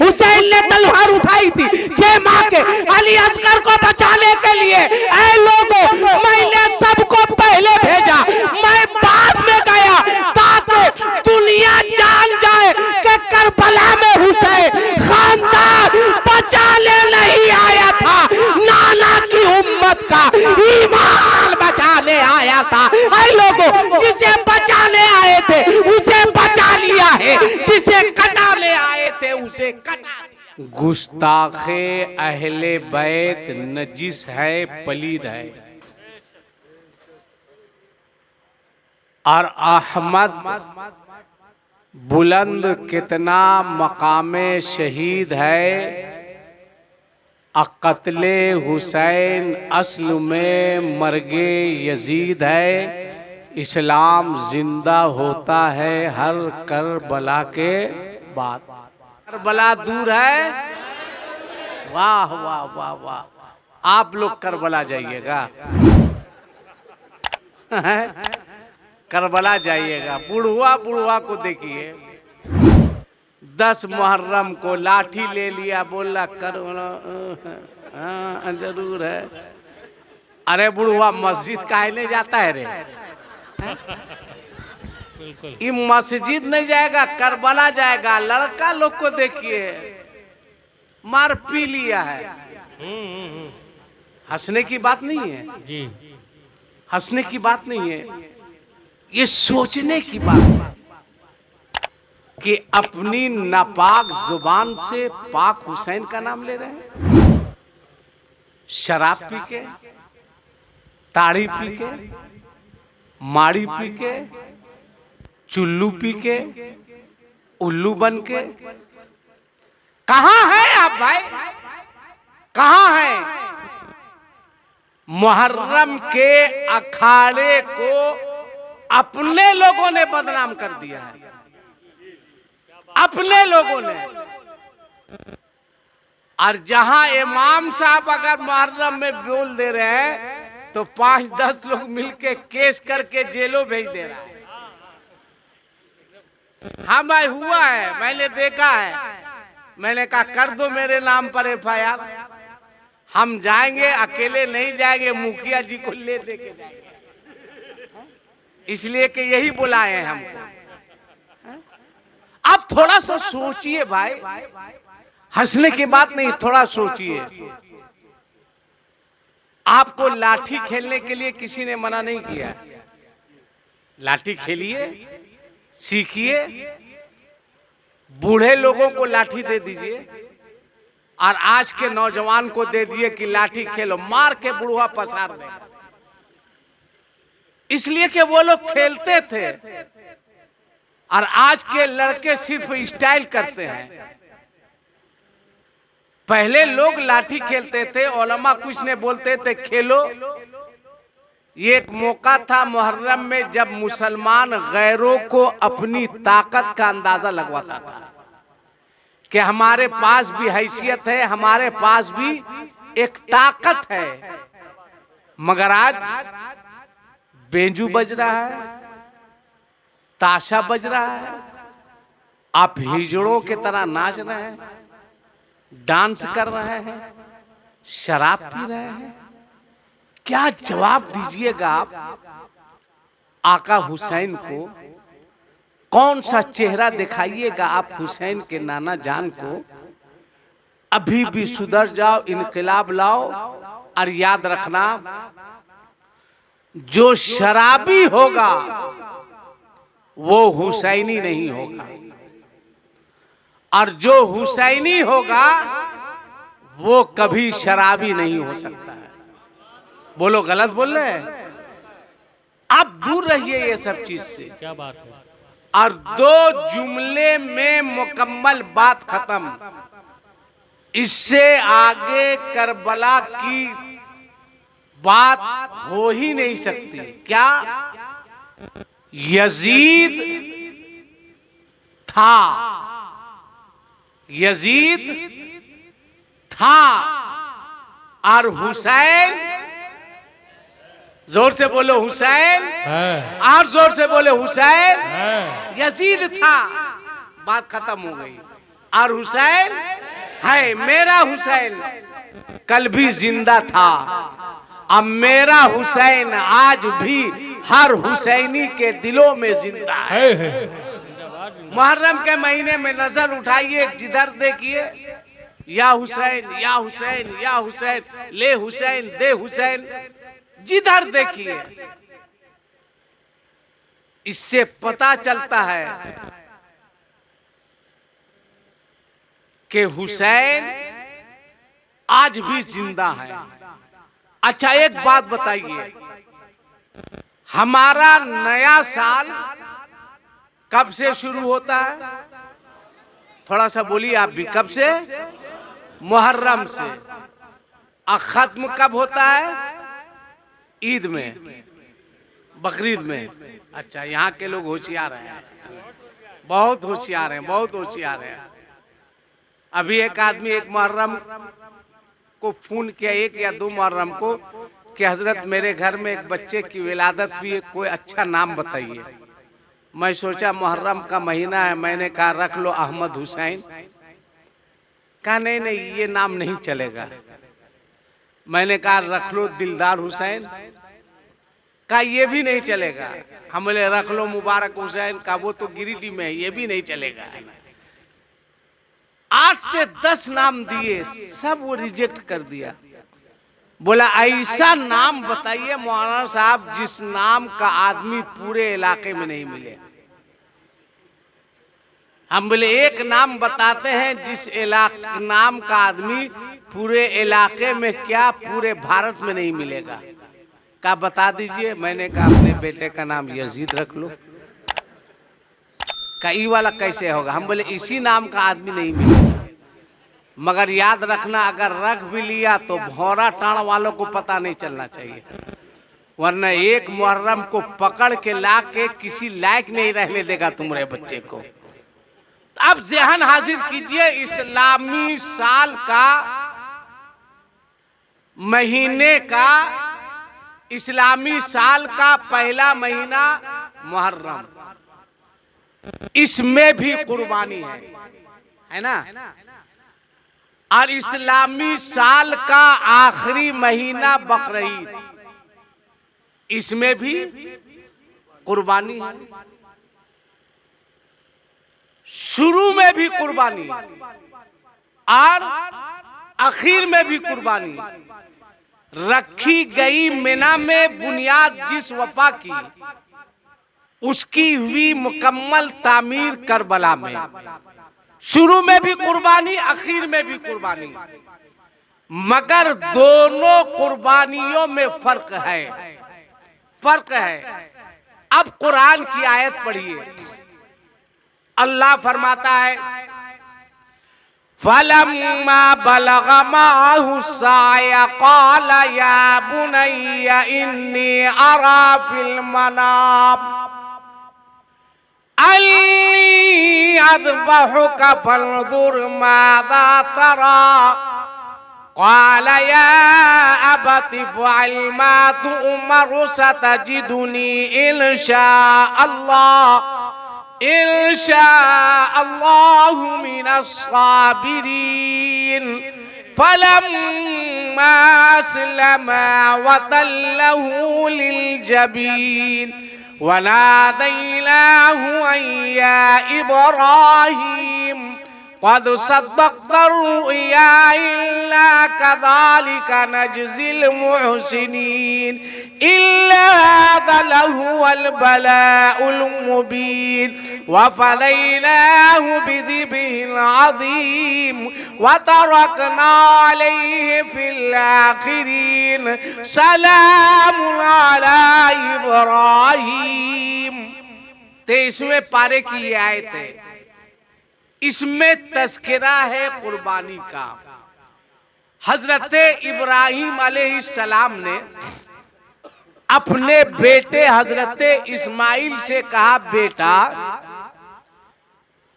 हुसैन ने तलवार उठाई थी जय माँ के अली असगर को बचाने के लिए। ऐ लोगों, मैंने सबको पहले भेजा, मैं बाद में गया ताकि दुनिया जान जाए कि करबला में हुसैन खानदान बचाने नहीं आया था, नाना की उम्मत का ईमान बचाने आया था। ऐ लोगों, जिसे बचाने आए थे उसे बचा लिया है, जिसे कटाने आए थे उसे कटा। गुस्ताखे अहले बैत नजिस है, पलीद है। और अहमद बुलंद कितना मकामे शहीद है, अक़त्ले हुसैन अस्ल में मर्गे यजीद है। इस्लाम जिंदा होता है हर करबला के बाद। करबला दूर है, वाह वाह वाह वाह। आप लोग करबला जाइएगा, करबला जाइएगा। बुढ़वा बुढ़वा को देखिए, 10 मुहर्रम को लाठी ले लिया, बोला करबला जरूर है। अरे बुढ़वा मस्जिद काहे नहीं जाता है रे? ये मस्जिद नहीं जाएगा, करबला जाएगा। लड़का लोग को देखिए, मार पी लिया है। हंसने की बात नहीं है जी, हंसने की बात नहीं है, ये सोचने की बात है कि अपनी नापाक जुबान से पाक हुसैन का नाम ले रहे हैं। शराब पी के, ताड़ी पी के, माड़ी पी के, चुल्लू पी के, उल्लू बन के। कहां है आप भाई, कहां है? मुहर्रम के अखाड़े को अपने लोगों ने बदनाम कर दिया है, अपने लोगों ने। और जहां इमाम साहब अगर मुहर्रम में बोल दे रहे हैं तो 5-10 लोग मिलके केस करके जेलों भेज दे रहा है। हाँ भाई, हुआ है, मैंने देखा है। मैंने कहा कर दो मेरे नाम पर FIR, हम जाएंगे, अकेले नहीं जाएंगे, मुखिया जी को ले दे के जाएंगे, इसलिए कि यही बुलाए हैं हमको। अब थोड़ा सा सोचिए भाई, हंसने की बात नहीं, थोड़ा सोचिए। आपको लाठी खेलने के लिए किसी ने मना नहीं किया, लाठी खेलिए, सीखिए। बूढ़े लोगों को लाठी दे दीजिए और आज के नौजवान को दे दिए कि लाठी खेलो, मार के बुढ़वा पसार देगा। इसलिए कि वो लोग खेलते थे और आज के लड़के सिर्फ स्टाइल करते हैं। पहले लोग लाठी खेलते थे, उलमा कुछ ने बोलते थे खेलो। ये एक मौका था मुहर्रम में जब मुसलमान गैरों को अपनी ताकत का अंदाजा लगवाता था कि हमारे पास भी हैसियत है, हमारे पास भी एक ताकत है। मगर आज बेंजू बज रहा है, ताशा बज रहा है, आप हिजड़ों की तरह नाच रहे हैं, डांस कर रहे हैं, शराब पी रहे हैं। क्या जवाब दीजिएगा आप आका हुसैन को? कौन सा चेहरा दिखाइएगा आप हुसैन के नाना जान को? अभी भी सुधर जाओ, इनकलाब लाओ। और याद रखना, जो शराबी होगा वो हुसैनी नहीं होगा, और जो हुसैनी होगा वो कभी शराबी नहीं हो सकता है। बोलो, गलत बोल रहे हैं? आप दूर रहिए ये सब चीज से। क्या बात है। और 2 जुमले में मुकम्मल बात खत्म। इससे आगे करबला की बात हो ही नहीं सकती। क्या? यजीद था, यजीद था, और हुसैन, जोर से बोलो हुसैन, और जोर से बोले हुसैन, यजीद था। बात खत्म हो गई। और हुसैन है मेरा हुसैन कल भी जिंदा था, अब मेरा हुसैन आज भी हर हुसैनी के दिलों में जिंदा है। मुहर्रम के महीने में नजर उठाइए, जिधर देखिए या हुसैन या हुसैन या हुसैन, ले हुसैन दे हुसैन, जिधर देखिए। इससे पता चलता है कि हुसैन आज भी जिंदा है। अच्छा एक बात बताइए, हमारा नया साल कब से शुरू होता है? थोड़ा सा बोलिए आप भी, कब से? मुहर्रम से। और खत्म कब होता है? ईद में, बकरीद में। अच्छा, यहाँ के लोग होशियार हैं, बहुत होशियार हैं, बहुत होशियार हैं। अभी एक आदमी एक मुहर्रम को फोन किया, एक या दो मुहर्रम को, कि हजरत मेरे घर में एक बच्चे की विलादत हुई है, कोई अच्छा नाम बताइए। मैं सोचा मुहर्रम का महीना है, मैंने कहा रख लो अहमद हुसैन। कहा नहीं नहीं ये नाम नहीं चलेगा। मैंने कहा रख लो दिलदार हुसैन। कहा ये भी नहीं चलेगा। हम बोले रख लो मुबारक हुसैन। कहा वो तो गिरिडीह में है, ये भी नहीं चलेगा। 8 से 10 नाम दिए, सब वो रिजेक्ट कर दिया। बोला ऐसा नाम बताइए मौलाना साहब जिस नाम का आदमी पूरे इलाके में नहीं मिले। हम बोले एक नाम बताते हैं जिस नाम का आदमी पूरे इलाके में क्या पूरे भारत में नहीं मिलेगा। कहा बता दीजिए। मैंने कहा अपने बेटे का नाम यजीद रख लो। का ई वाला कैसे होगा? हम बोले इसी नाम का आदमी नहीं मिलेगा। मगर याद रखना, अगर रख भी लिया तो भौरा टाण वालों को पता नहीं चलना चाहिए, वरना एक मुहर्रम को पकड़ के ला के किसी लायक नहीं रहने देगा तुम्हारे बच्चे को। अब ज़हन हाजिर कीजिए, इस्लामी साल का महीने का, इस्लामी साल का पहला महीना मुहर्रम, इसमें भी कुर्बानी है ना? और इस्लामी साल का आखिरी महीना बकरीद, इसमें भी कुर्बानी है। शुरू में भी कुर्बानी और आखिर में भी कुर्बानी रखी गई। मिना में बुनियाद जिस वफा की, उसकी हुई मुकम्मल तामीर करबला में। शुरू में भी कुर्बानी, आखिर में भी कुर्बानी, मगर दोनों कुर्बानियों में फर्क है, फर्क है। अब कुरान की आयत पढ़िए, अल्लाह फरमाता है फलम्मा बलग माहु साय क़ाल या बुनय्या इन्नी अरा फिल मनाम अन्नी अज़बहुका फंज़ुर माज़ा तरा क़ाल या अबति फ़अल मा तु'मर सतजिदुनी इंशाअल्लाहु मिनस्साबिरीन फलम्मा अस्लमा वतल्लहु लिलजबीन वनादैनाहु अन या इब्राहीम क़द सद्दक़्ता रु'या इन्ना कज़ालिका नजज़िल मुहसिनीन इल्ला हाज़ा लहुवल बलाउल मुबीन वफ़दैनाहु बिज़िब्हिन अज़ीम वतरकना अलैहि फिल आखिरीन सलामुन अला इब्राहीम। 23वें पारे की ये आयत है, इसमें तज़किरा है कुर्बानी का। हजरत इब्राहीम अलैहिस्सलाम ने अपने बेटे हजरत इस्माइल से कहा, बेटा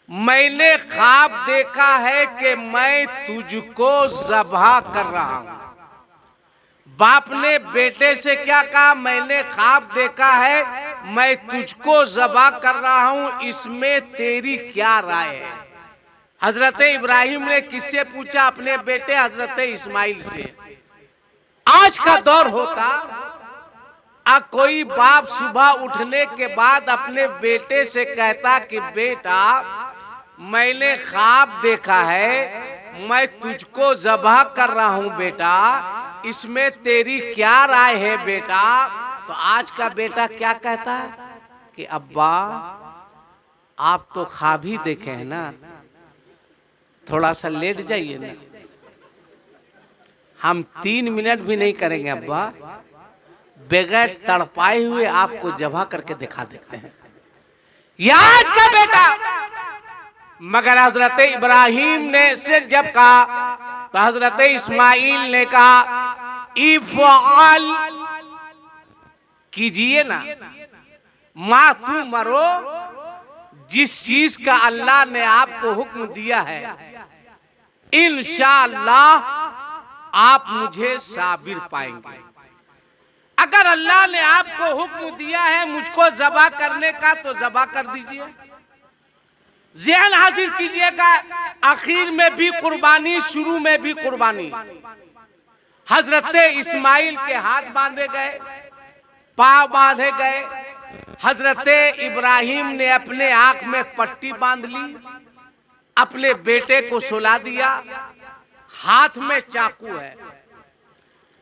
मैंने ख्वाब देखा है कि मैं तुझको ज़बह कर रहा हूं। बाप ने बेटे से क्या कहा? मैंने ख्वाब देखा है मैं तुझको ज़बह कर रहा हूं, इसमें तेरी क्या राय है? हजरत इब्राहिम ने किससे पूछा? अपने बेटे हजरत इस्माइल से। आज का दौर होता कोई बाप सुबह उठने के बाद अपने बेटे से कहता कि बेटा मैंने ख्वाब देखा है, मैं तुझको ज़बह कर रहा हूं बेटा, इसमें तेरी क्या राय है बेटा? तो आज का बेटा क्या कहता है कि अब्बा आप तो ख्वाब ही देखे हैं ना, थोड़ा सा लेट जाइए ना, हम 3 मिनट भी नहीं करेंगे अब्बा, बगैर तड़पाए हुए आपको ज़बह करके दिखा देते हैं। ये आज का बेटा। मगर हजरत इब्राहिम ने से जब कहा तो हजरत इस्माइल ने कहा इफ़अल, कीजिए ना, माँ तू मरो, जिस चीज का अल्लाह ने आपको हुक्म दिया है इंशाअल्लाह आप मुझे साबिर पाएंगे। अगर अल्लाह ने आपको हुक्म दिया है मुझको ज़बह करने का तो ज़बह कर दीजिए, ज़हन हासिल कीजिएगा। आखिर में भी कुर्बानी, शुरू में भी कुर्बानी। हजरत इस्माइल के हाथ बांधे गए, पांव बांधे गए। हजरत इब्राहिम ने अपने आंख में पट्टी बांध ली, अपने बेटे को सुला दिया। हाथ में चाकू है,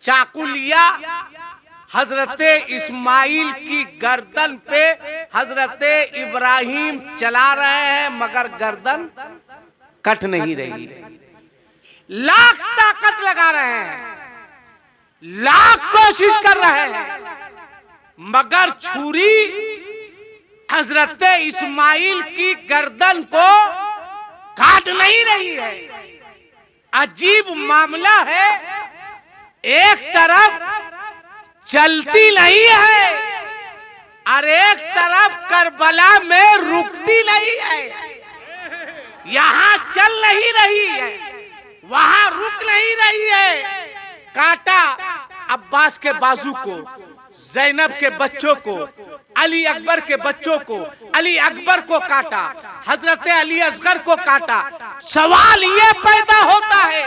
चाकू लिया, हजरत इस्माइल की गर्दन पे हजरत इब्राहिम चला रहे हैं, मगर गर्दन कट नहीं रही। लाख ताकत लगा रहे हैं, लाख कोशिश कर रहे हैं, मगर छुरी हजरत इस्माइल की गर्दन को काट नहीं रही है। अजीब मामला है, एक तरफ चलती नहीं है और एक तरफ करबला में रुकती नहीं है। यहां चल नहीं रही है, वहां रुक नहीं रही है। काटा अब्बास के बाजू को, ज़ैनब के बच्चों को, अली अकबर के बच्चों को, अली अकबर को काटा, हजरत अली असगर को काटा। सवाल ये पैदा होता है,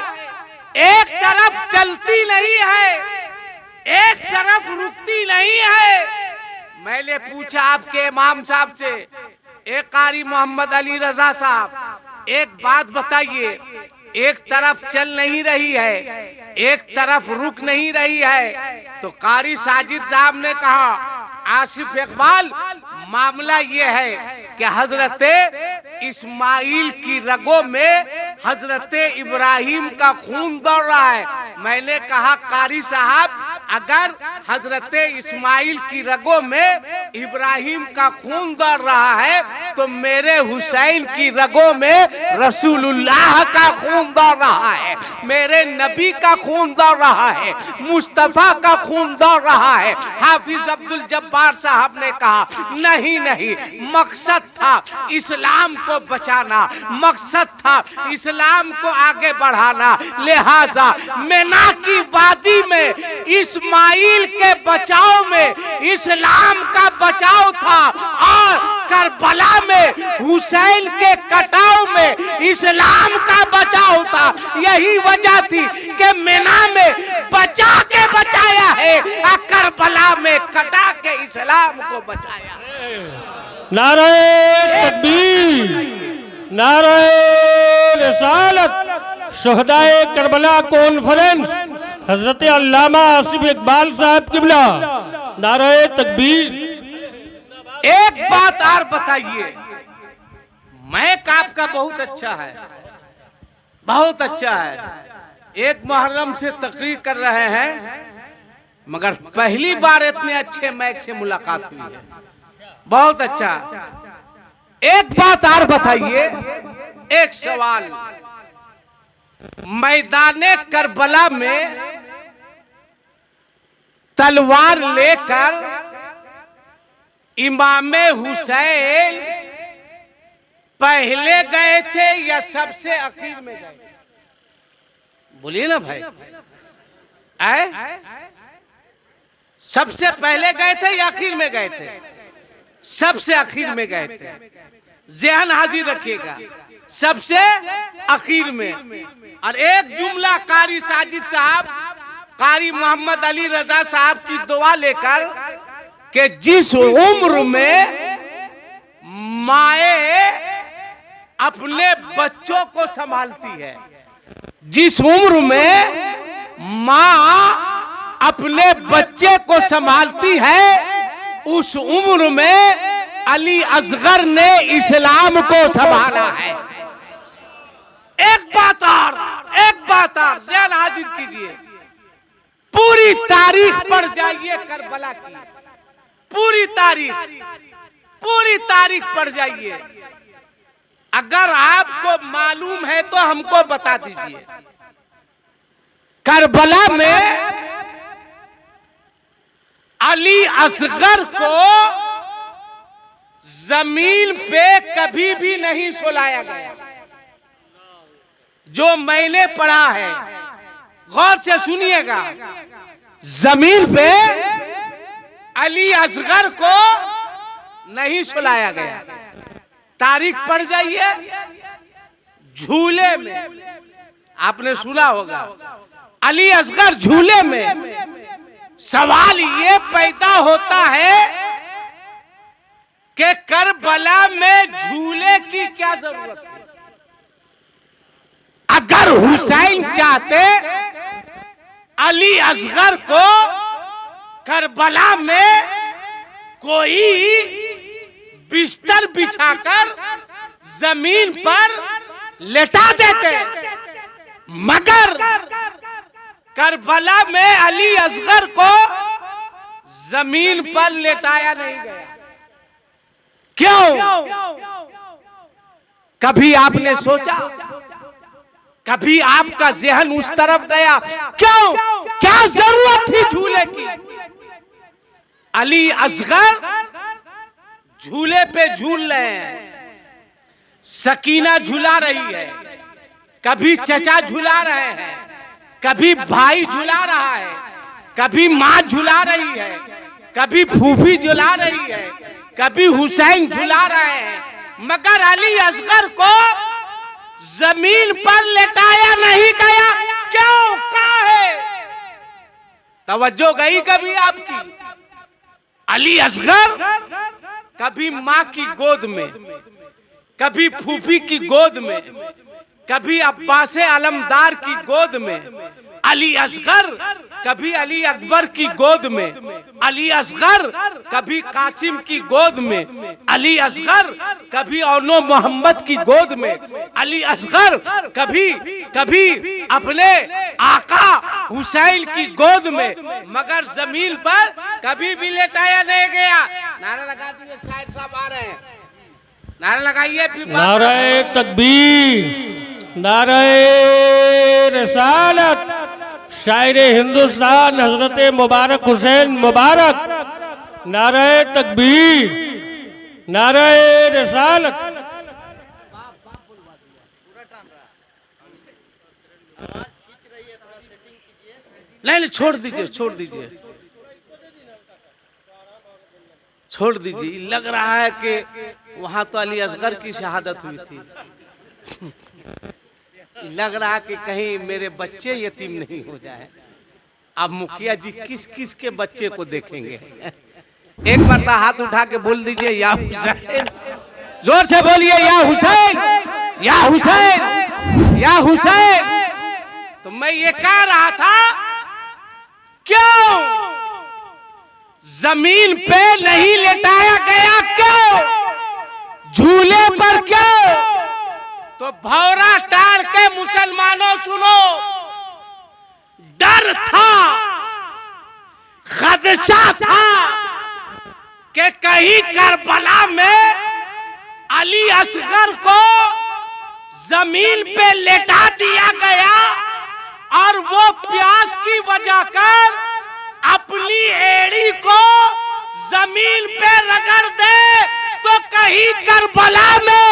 एक तरफ चलती नहीं है, एक तरफ रुकती नहीं है। मैंने पूछा आपके इमाम साहब से, एक कारी मोहम्मद अली रजा साहब, एक बात बताइए, एक तरफ चल नहीं रही है, एक तरफ रुक नहीं रही है। तो कारी साजिद साहब ने कहा आसिफ इकबाल, मामला ये है कि हजरत इस्माइल की रगों में हजरत इब्राहिम का खून दौड़ रहा है। मैंने कहा कारी साहब, अगर हजरत इस्माइल की रगों में इब्राहिम का खून दौड़ रहा है तो मेरे हुसैन की रगों में रसूलुल्लाह का खून दौड़ रहा है, मेरे नबी का खून दौड़ रहा है, मुस्तफा का खून दौड़ रहा है। हाफिज अब्दुल जब्बार साहब ने कहा नहीं नहीं, मकसद था इस्लाम को बचाना, मकसद था इस्लाम को आगे बढ़ाना, लिहाजा मिना की वादी में इस्माइल के बचाव में इस्लाम का बचाव था और करबला में हुसैन के कटाव में इस्लाम का बचाव था। यही वजह थी कि मिना में बचा के बचाया है और करबला में कटा के इस्लाम को बचाया। नारे तकबीर, नारे रिसालत, शहदाए करबला कॉन्फ्रेंस हजरत अल्लामा आसिफ इकबाल साहब किबला, नारे तकबीर। एक बात और बताइए, मैक आपका बहुत अच्छा है, बहुत अच्छा है। एक मुहर्रम से तकरीर कर रहे हैं, मगर पहली बार इतने अच्छे मैक से मुलाकात हुई है, बहुत अच्छा। एक बात और बताइए, एक सवाल, मैदाने करबला में तलवार लेकर इमामे हुसैन पहले गए थे या सबसे आखिर में गए? बोलिए ना भाई, सबसे पहले गए थे या आखिर में गए थे? सबसे आखिर में गए थे। ज़हन हाजिर रखिएगा, सबसे आखिर में। और एक जुमला कारी साजिद साहब, कारी मोहम्मद अली रजा साहब की दुआ लेकर कि जिस उम्र में माए अपने बच्चों को संभालती है, जिस उम्र में माँ अपने बच्चे को संभालती है, उस उम्र में अली असगर ने इस्लाम को संभाला है। एक बात और ज़हन हाजिर कीजिए, पूरी तारीख पढ़ जाइए करबला की, पूरी तारीख पढ़ जाइए। अगर आपको मालूम है तो हमको बता दीजिए। करबला में अली असगर को जमीन पे कभी भी नहीं सुलाया गया। जो मैंने पढ़ा है, गौर से सुनिएगा, जमीन पे अली असगर को नहीं सुलाया गया। तारीख पढ़ जाइए। झूले में आपने सुना होगा, अली असगर झूले में। सवाल ये पैदा होता है कि करबला में झूले की क्या जरूरत है? अगर हुसैन चाहते अली असगर को करबला में कोई बिस्तर बिछाकर जमीन पर लेटा देते, मगर करबला में अली असगर को जमीन पर लेटाया नहीं गया। क्यों? कभी आपने सोचा? कभी आपका ज़हन उस तरफ गया? क्यों? क्या जरूरत थी झूले की? अली असगर झूले पे झूल रहे हैं, सकीना झूला रही है, कभी चचा झूला रहे हैं, कभी भाई झूला रहा है, कभी माँ झूला रही है, कभी फूफी झूला रही है, कभी हुसैन झूला रहे हैं, मगर अली असगर को जमीन पर लेटाया नहीं गया। क्यों? कहाँ है? तवज्जो गई कभी आपकी? अली असगर कभी माँ की गोद में, कभी फूफी की गोद में, कभी अब्बास अलमदार की गोद में, अली असगर कभी अली अकबर की गोद में, अली असगर कभी कासिम की गोद में, अली असगर कभी औनो मोहम्मद की गोद में, अली असगर कभी अपने आका हुसैन की गोद में, मगर जमीन पर कभी भी लेटाया नहीं गया। नारा लगा दीजिए, शायर साहब आ रहे हैं, नारा लगाइए। फिर नारे तकबीर, नारे रिसालत, शायरे हिंदुस्तान हजरत मुबारक हुसैन मुबारक। नारे तकबीर, नारे रिसालत। नहीं, छोड़ दीजिए। लग रहा है कि वहां तो अली असगर की शहादत हुई थी। लग रहा कि कहीं मेरे बच्चे यतीम नहीं हो जाए। अब मुखिया जी किस किस के बच्चे को देखेंगे? एक मर्दा हाथ उठा के बोल दीजिए, या हुसैन। जोर से बोलिए, या हुसैन, या हुसैन, या हुसैन। तो मैं ये कह रहा था, क्यों जमीन पे नहीं लेटाया गया? क्यों झूले पर? क्यों? तो भौरा टार के मुसलमानों सुनो, डर था, खदशा था कि कहीं करबला में अली असगर को जमीन पे लेटा दिया गया और वो प्यास की वजह कर अपनी एड़ी को जमीन पे रगड़ दे, तो कहीं करबला में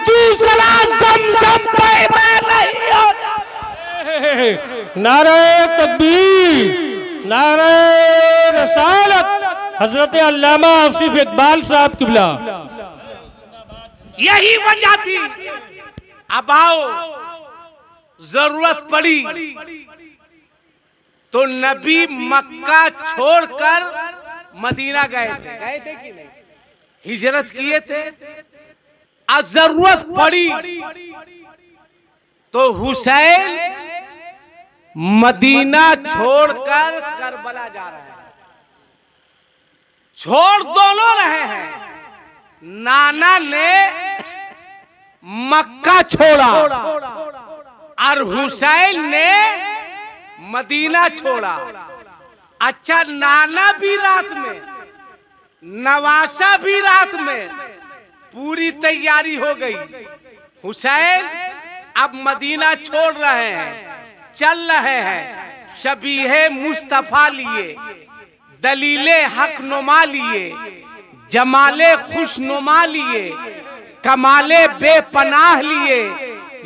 दूसरा ज़मज़म पैदा नहीं हो जाए। नारे तकबीर, नारे रिसालत, हजरत अल्लामा आसिफ इकबाल साहब किबला। यही वजह थी अब आओ, जरूरत पड़ी तो नबी मक्का छोड़कर मदीना गए थे कि नहीं? हिजरत किए थे। आज जरूरत पड़ी तो हुसैन मदीना छोड़कर करबला जा रहे हैं। छोड़ दोनों रहे हैं। नाना ने मक्का छोड़ा और हुसैन ने मदीना छोड़ा। अच्छा, नाना भी रात में, नवासा भी रात में, पूरी तैयारी हो गई। हुसैन अब मदीना छोड़ रहे हैं, चल रहे हैं, शबीहे मुस्तफा लिए, दलीले हक नुमा लिए, जमाले खुशनुमा लिए, कमाले बेपनाह लिए।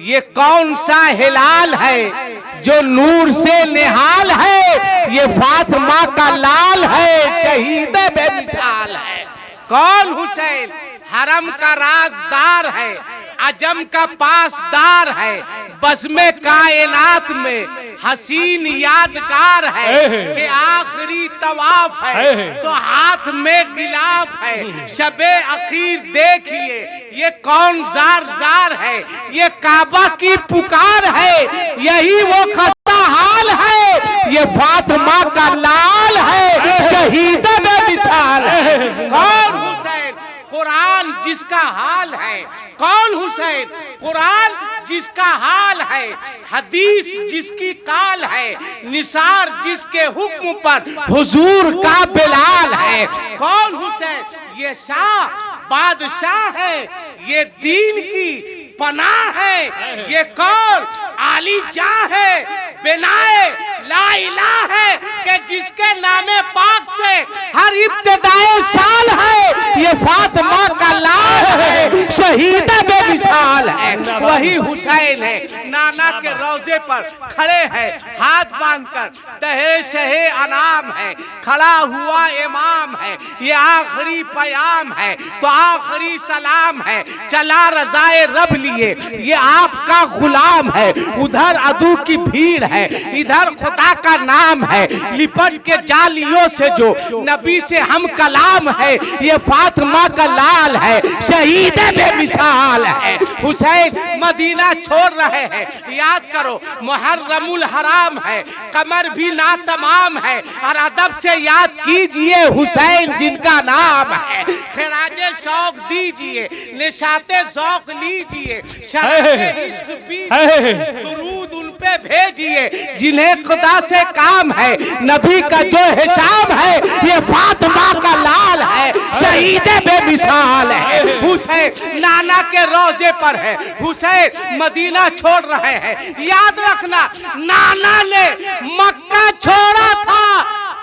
ये कौन सा हिलाल है जो नूर से निहाल है? ये फातिमा का लाल है, शहीद बेमिसाल है। कौन? हुसैन हरम का राजदार है, अजम का पासदार है, बज़्म कायनात में हसीन यादगार है कि आखिरी तवाफ है तो हाथ में गिलाफ है। शबे अखीर देखिए, ये कौन जार जार है? ये काबा की पुकार है, यही वो खस्ता हाल है। ये फातिमा का लाल है, शहीद बेमिसाल है। कौन? हुसैन। कुरान जिसका हाल है। कौन? हुसैन। कुरान जिसका हाल है, हदीस जिसकी काल है, निसार जिसके हुक्म पर हुजूर का बिलाल है। कौन? हुसैन। ये शाह बादशाह है, ये दीन की पनाह है। ये कौन? आली जा है, बिनाए ला इलाह है कि जिसके नामे पाक से हर इब्तिदाए साल है। ये फातिमा का लाल है, शहीद बेमिसाल है। वही हुसैन है। नाना के रोजे पर खड़े हैं, हाथ बांधकर, तहे शहे अनाम है, खड़ा हुआ इमाम है। ये आखिरी पयाम है तो आखिरी सलाम है, चला रजाए रब लिए, ये आपका गुलाम है। उधर अदू की भीड़ है, इधर खुदा का नाम है, लिपट के जालियों से जो नबी से हम कलाम है। ये फातिमा का लाल है, शहीद बेमिसाल है। हुसैन मदीना छोड़ रहे हैं। याद करो, मुहर्रमुल हराम है, कमर भी ना तमाम है, और अदब से याद कीजिए हुसैन जिनका नाम है। खिराजे शौक दीजिए, निशाते शौक लीजिए, शराबे इश्क पीजिए, दुरूद उन पे भेजिए जिन्हें खुदा से काम है। नबी का जो हिसाब है, ये फातिमा का लाल है, शहीद बेमिसाल है। हुसैन नाना के रोजे पर है, हुसैन मदीना छोड़ रहे हैं। याद रखना, नाना ने मक्का छोड़ा था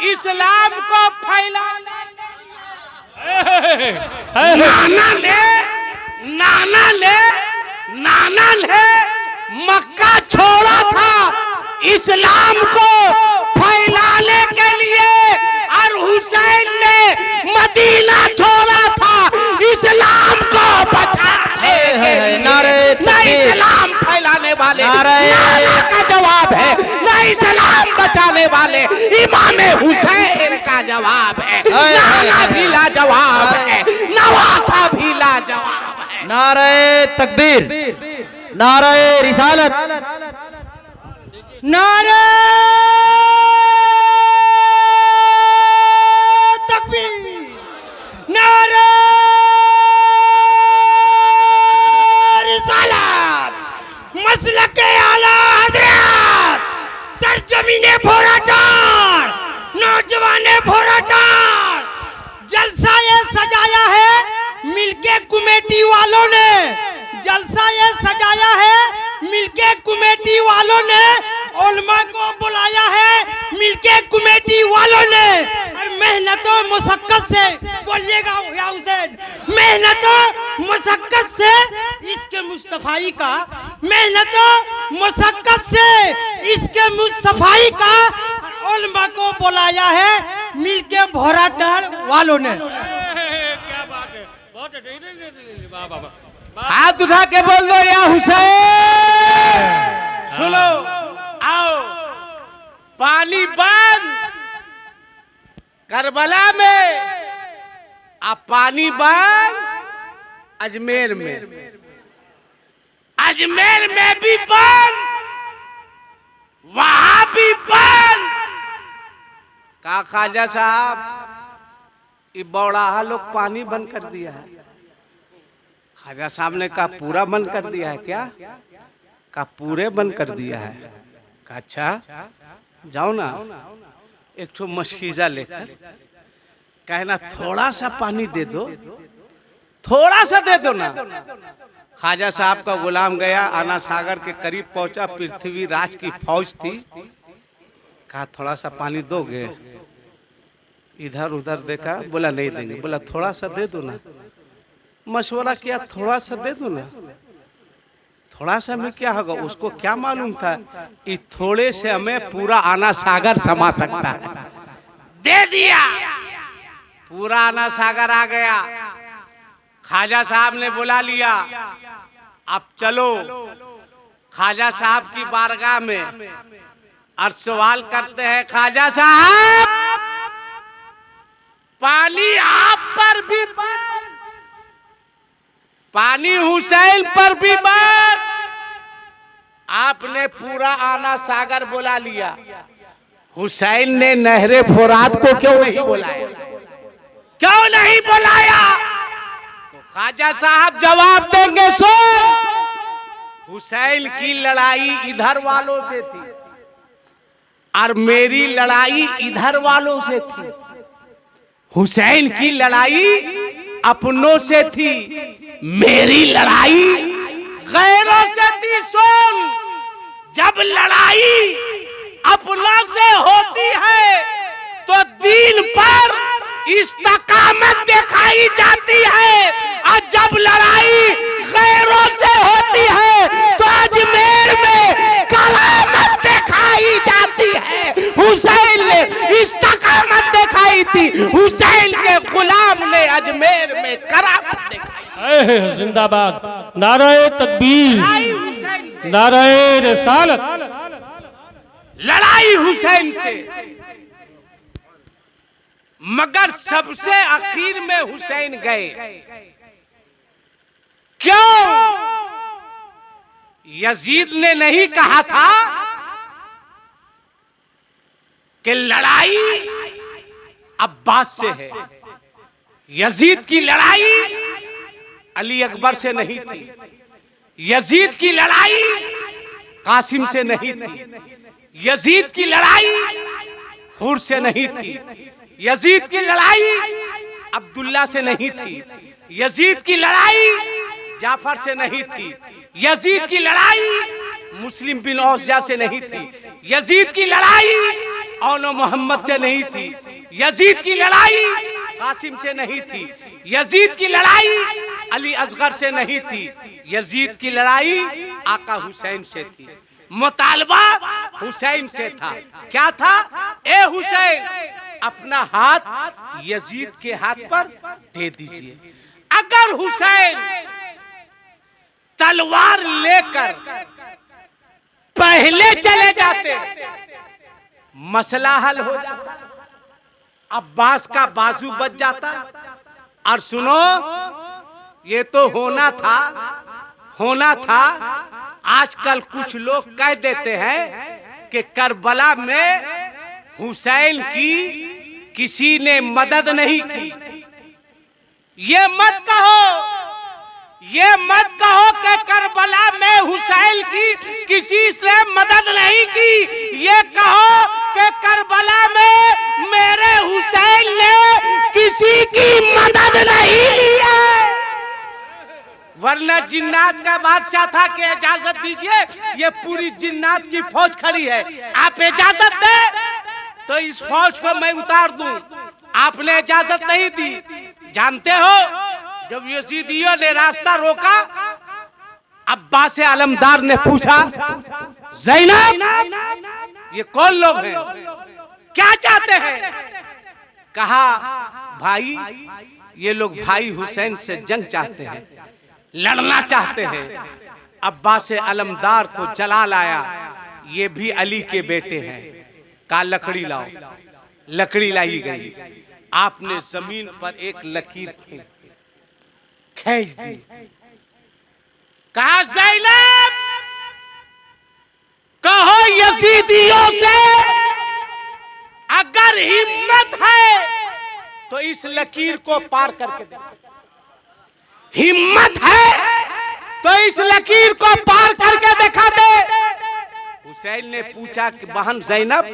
इस्लाम को फैलाने। नाना ने मक्का छोड़ा था इस्लाम को फैलाने के लिए, और हुसैन ने मदीना छोड़ा था इस्लाम को बचाने के लिए। न इस्लाम फैलाने वाले नाना का जवाब है, न इस्लाम बचाने वाले इमाम हुसैन का जवाब है। नाना भी लाजवाब है, नवासा भी लाजवाब है। नारे तकबीर, नारे रिसालत, नारे तकबीर, नारे रिसालत। मसलक आला हज़रत, सरजमीने भोराटार, नौजवाने भोराटार। जलसा ये सजाया है मिलके कमेटी वालों ने, जलसा ये सजाया है मिलके कमेटी वालों ने, उलमा को बुलाया है मिलके कमेटी वालों ने। और मेहनतों मुशक्कत से, बोलिएगा या हुसैन, मेहनतों मुशक्कत से इसके मुस्तफाई का, मेहनतों मुशक्कत से इसके मुस्तफाई का उलमा को बुलाया है मिलके भोराटार वालों ने। क्या बात है, बहुत हाथ उठा के बोल दो या हुसैन। सुनो, आओ, पानी बंद करबला में, अब पानी बंद अजमेर में, अजमेर में भी बंद, वहां भी बंद। का ख्वाजा साहब, ये बौड़ाहा लोग पानी बंद कर दिया है। ख्वाजा साहब ने कहा पूरा बंद कर दिया है क्या? कहा पूरे बंद कर दिया है। कहा अच्छा, जाओ ना एक ठो मशकीजा लेकर, कहना थोड़ा सा पानी दे दो, थोड़ा सा दे दो ना। ख्वाजा साहब का गुलाम गया, आना सागर के करीब पहुंचा, पृथ्वीराज की फौज थी। कहा थोड़ा सा पानी दोगे? इधर उधर देखा, बोला नहीं देंगे। बोला थोड़ा सा दे दो ना। मशवरा किया, थोड़ा सा दे दो ना। थोड़ा सा में क्या होगा, उसको क्या मालूम था इस थोड़े से हमें पूरा आना सागर समा सकता है। दे दिया, पूरा आना सागर आ गया। ख्वाजा साहब ने बुला लिया, अब चलो ख्वाजा साहब की बारगाह में और सवाल करते हैं, ख्वाजा साहब पानी आप पर भी बंद, पानी हुसैन पर भी बंद। आपने पूरा आना सागर बुला लिया, हुसैन ने नहरे फुरात को क्यों नहीं बुलाया? क्यों नहीं बुलाया? तो ख्वाजा साहब जवाब देंगे। सुन, हुसैन की लड़ाई इधर वालों से थी और मेरी लड़ाई इधर वालों से थी। हुसैन की लड़ाई अपनों से थी, मेरी लड़ाई गैरों से थी। सुन, जब लड़ाई अपनों से होती है तो दीन पर इस्तकामत दिखाई जाती है, और जब लड़ाई गैरों से होती है तो अजमेर में करामत दिखाई जाती है। हुसैन ने इस्तकामत दिखाई थी, हुसैन के गुलाम ने अजमेर में करामत दिखाई। जिंदाबाद, नाराए तकबीर, नाराए रिसालत। लड़ाई हुसैन से, मगर सबसे आखिर में हुसैन गए। क्यों? यजीद ने नहीं कहा था कि लड़ाई अब्बास से है। यजीद की लड़ाई अली अकबर से नहीं थी, यजीद की लड़ाई कासिम से नहीं थी, यजीद की लड़ाई हुर से नहीं थी, यजीद की लड़ाई अब्दुल्ला से नहीं थी, यजीद की लड़ाई जाफर से नहीं थी, यजीद की लड़ाई मुस्लिम बिन औसिया से नहीं थी, यजीद की लड़ाई औनो मोहम्मद से नहीं थी, यजीद की लड़ाई कासिम से नहीं थी, यजीद की लड़ाई अली असगर से नहीं थी, यजीद की लड़ाई आका हुसैन से थी। मुतालबा हुसैन से था। क्या था? ए हुसैन, अपना हाथ यजीद के हाथ पर दे दीजिए। अगर हुसैन तलवार लेकर पहले चले जाते, मसला हल हो जाता, अब्बास का बाजू बच जाता। और सुनो, ये तो होना था, होना था। आजकल कुछ लोग कह देते हैं कि करबला में हुसैन की किसी ने मदद नहीं की। ये मत कहो, ये मत कहो कि करबला में हुसैन की किसी से मदद नहीं की। ये कहो कि करबला में मेरे हुसैन ने किसी की मदद नहीं ली है। वरना जिन्नात का बादशाह था कि इजाजत दीजिए, ये पूरी जिन्नात की फौज खड़ी है, आप इजाजत दे तो इस फौज को मैं उतार दूं। आपने इजाजत नहीं दी। जानते हो, जब यजीदियों ने रास्ता रोका, अब्बास अलमदार ने पूछा, ज़ैनब ये कौन लोग हैं, क्या चाहते हैं? कहा, भाई ये लोग भाई हुसैन से जंग चाहते हैं, लड़ना चाहते हैं। अब्बास अलमदार को जला लाया, ये भी अली के बेटे हैं। कहा लकड़ी लाओ, लकड़ी लाई गई। आपने जमीन पर एक लकीर खींच दी। कहा ज़ैनब कहो यजीदियों से अगर हिम्मत है तो इस लकीर को पार करके दे। हिम्मत है तो इस लकीर को पार करके दिखा दे। हुसैन ने पूछा कि बहन ज़ैनब,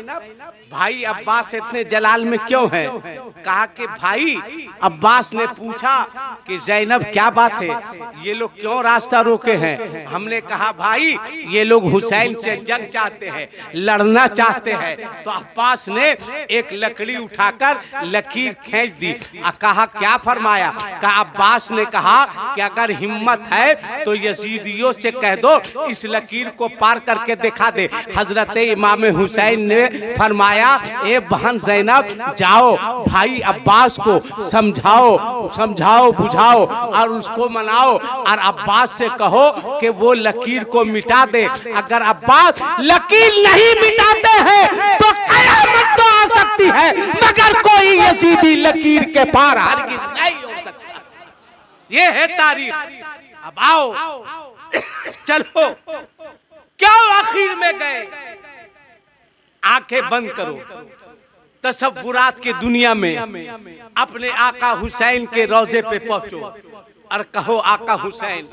भाई अब्बास इतने जलाल में क्यों है? कहा कि भाई अब्बास ने पूछा कि ज़ैनब क्या बात है, ये लोग क्यों रास्ता रोके हैं? हमने कहा भाई ये लोग हुसैन से जंग चाहते हैं, लड़ना चाहते हैं। तो अब्बास ने एक लकड़ी उठाकर लकीर खींच दी। कहा क्या फरमाया? कहा अब्बास ने कहा कि अगर हिम्मत है तो यजीदियों से कह दो इस लकीर को पार करके दिखा दे। हजरत इमाम हुसैन ने फरमाया ए बहन ज़ैनब जाओ भाई अब्बास को समझाओ बुझाओ और उसको मनाओ और अब्बास से कहो कि वो लकीर को मिटा दे। अगर अब्बास लकीर नहीं मिटाते हैं तो कयामत तो आ सकती है, मगर कोई यजीदी लकीर के पार हरगिज़ नहीं हो सकता। ये है तारीख। अब आओ चलो, क्यों आखिर में गए? आंखें बंद करो, तसव्वुरात के दुनिया में अपने आका हुसैन के रोजे पे पहुंचो और कहो आका हुसैन,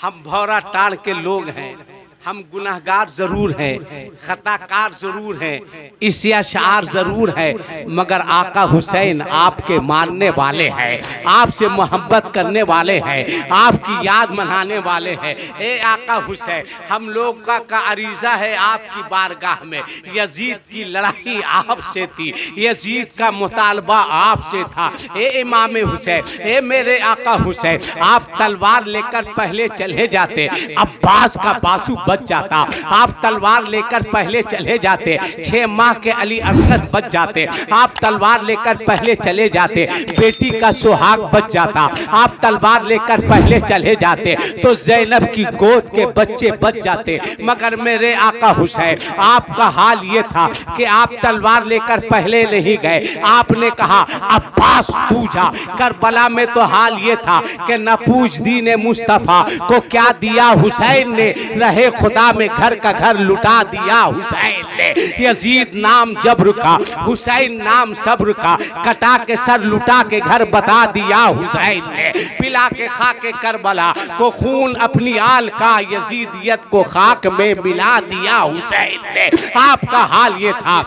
हम भौरा टाड़ के लोग हैं, हम गुनाहगार जरूर हैं, खताकार जरूर हैं, इसिया शार जरूर है, मगर आका हुसैन आपके मानने वाले हैं, आपसे मोहब्बत करने वाले हैं, आपकी याद मनाने वाले हैं। ए आका हुसैन, हम लोग का अरीज़ा है आपकी बारगाह में। यजीद की लड़ाई आपसे थी, यजीद का मुतालबा आपसे था। ए इमाम हुसैन, ए मेरे आका हुसैन, आप तलवार लेकर पहले चले जाते, अब्बास का बासु बच जाता। आप तलवार लेकर पहले चले जाते, 6 माह के अली असगर बच जाते। आप तलवार लेकर पहले चले जाते, बेटी का सुहाग बच जाता। आप तलवार लेकर पहले चले जाते तो ज़ैनब की गोद के बच्चे बच जाते। मगर मेरे आका हुसैन, आपका हाल ये था कि आप तलवार लेकर पहले नहीं गए। आपने कहा अब्बास तू जा। करबला में तो हाल ये था कि न पूछ दीने मुस्तफ़ा को क्या दिया हुसैन ने, रहे खुदा में घर का घर लुटा दिया हुसैन ने। यजीद नाम जब्र का, हुसैन नाम सब्र का, कटा के सर लुटा के घर बता दिया हुसैन ने। पिला के खाके करबला को खून अपनी आल का, यजीदियत को खाक में मिला दिया हुसैन ने। आपका हाल ये था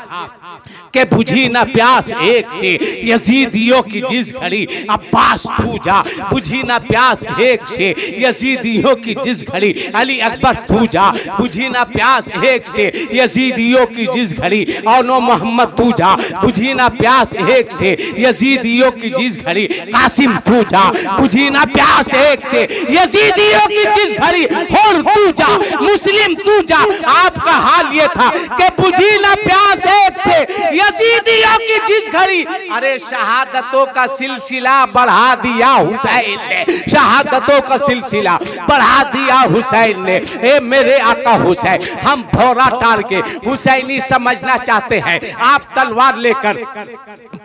कि बुझी न प्यास एक से यजीदियों की जिस घड़ी, अब्बास तू जा। बुझी न प्यास एक से यजीदियों की जिस घड़ी, अली अकबर तू जा। बुझी न प्यास एक से यजीदियों की जिस घड़ी, औनो मोहम्मद तू जा। बुझी न प्यास एक से यजीदियों की जिस घड़ी, कासिम तू जा। बुझी न प्यास एक से यजीदियों की जिस घड़ी, और तू जा, मुस्लिम तू जा। आपका हाल ये था कि बुझी न प्यास एक से यजीदियों की जिस घड़ी, अरे शहादतों का सिलसिला बढ़ा दिया हुसैन ने। शहादतों का सिलसिला बढ़ा दिया हुसैन ने। ए मेरे आका हुसैन, हम भौरा टाड़ के हुसैनी समझना चाहते हैं। आप तलवार लेकर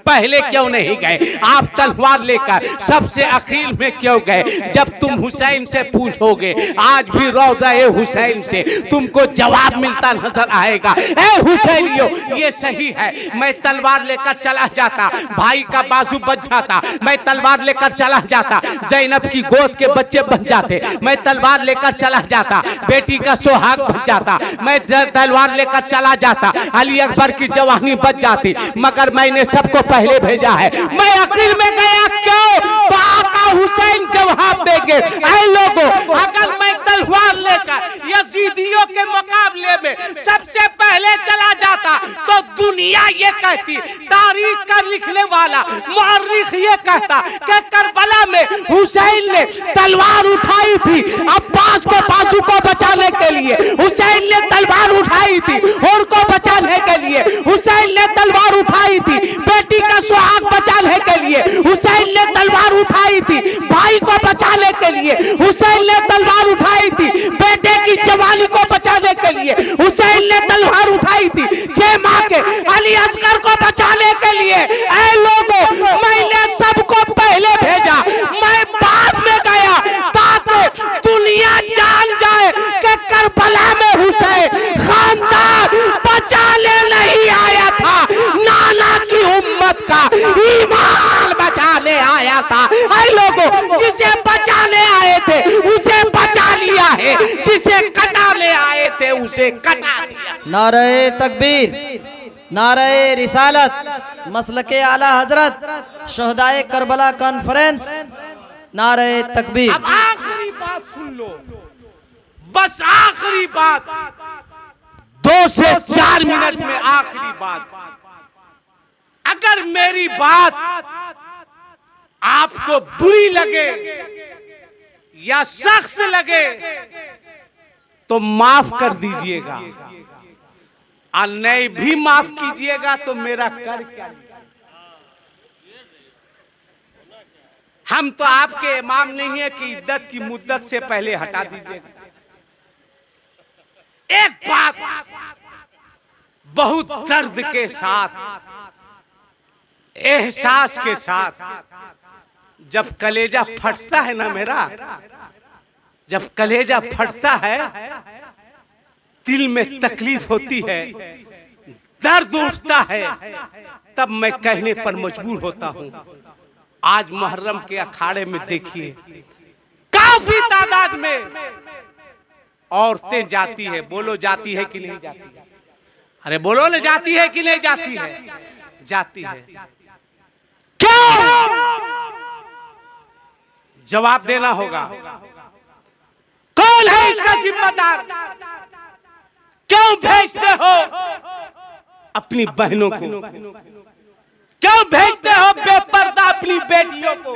पहले क्यों नहीं गए? आप तलवार लेकर सबसे अखीर में क्यों गए? जब तुम हुसैन से पूछोगे, आज भी रौज़ा ए हुसैन से तुमको जवाब मिलता नजर आएगा। ए हुसैनियों, ये सही है, मैं तलवार लेकर चला जाता, भाई का बाजू बच जाता, मैं तलवार लेकर चला जाता, ज़ैनब की गोद के बच्चे बन जाते, मैं तलवार लेकर चला जाता, बेटी का सुहाग बच जाता, मैं तलवार लेकर चला जाता, अली अकबर की जवानी बच जाती, मगर मैंने सबको पहले भेजा है। मैं आखिर में गया क्यों? तो आका हुसैन जवाब देंगे, ऐ लोगों, अगर मैं तलवार लेकर यजीदियों के मुकाबले में सबसे पहले चला जाता तो दुनिया ये कहती, तारीख का लिखने वाला मुअर्रिख ये कहता कि करबला में हुसैन ने तलवार उठाई थी अब्बास के बाजू को बचाने के लिए। हुसैन ने तलवार उठाई थी और को बचाने के लिए। हुसैन ने तलवार उठाई थी बेटी का सुहाग बचाने के लिए। हुसैन ने तलवार उठाई थी भाई को बचाने के लिए हुसैन ने तलवार उठाई थी, बेटे की जवानी को बचाने के लिए हुसैन ने तलवार उठाई थी, जय माँ के अली असगर को बचाने के लिए। ऐ लोगों, मैंने सबको पहले भेजा, मैं बाद में गया ताकि दुनिया जान जाए कि करबला में हुसैन खानदान बचाने नहीं आया था, नाना की उम्मत का ईमान बचाने आया था। ऐ लोगों, जिसे बचाने आए थे उसे बचा लिया है, जिसे कटाने आए थे उसे कटा दिया। नारे तकबीर, नारे रिसालत, मसलके आला हजरत, शहदाए करबला कॉन्फ्रेंस, नारे तकबीर। अब आखिरी बात सुन लो, बस आखिरी बात, 2 से 4 मिनट में आखिरी बात। अगर मेरी बात आपको बुरी लगे या सख्त लगे तो माफ कर दीजिएगा, और नहीं भी माफ कीजिएगा तो मेरा कर क्या। हम तो आपके इमाम नहीं है कि इद्दत की मुद्दत से पहले हटा दीजिएगा। एक बात बहुत दर्द के साथ, एहसास के साथ, जब कलेजा फटता है ना मेरा, जब कलेजा फटता है, दिल में तकलीफ होती है, दर्द उठता है, तब मैं कहने पर मजबूर होता हूं। आज मुहर्रम के अखाड़े में देखिए, काफी तादाद में औरतें जाती है। बोलो, जाती है कि नहीं जाती है? अरे बोलो ना, जाती है कि नहीं जाती है? जाती है। क्यों? जवाब देना होगा। कौन है इसका जिम्मेदार? क्यों भेजते हो अपनी बहनों को? क्यों भेजते हो बेपर्दा अपनी बेटियों को?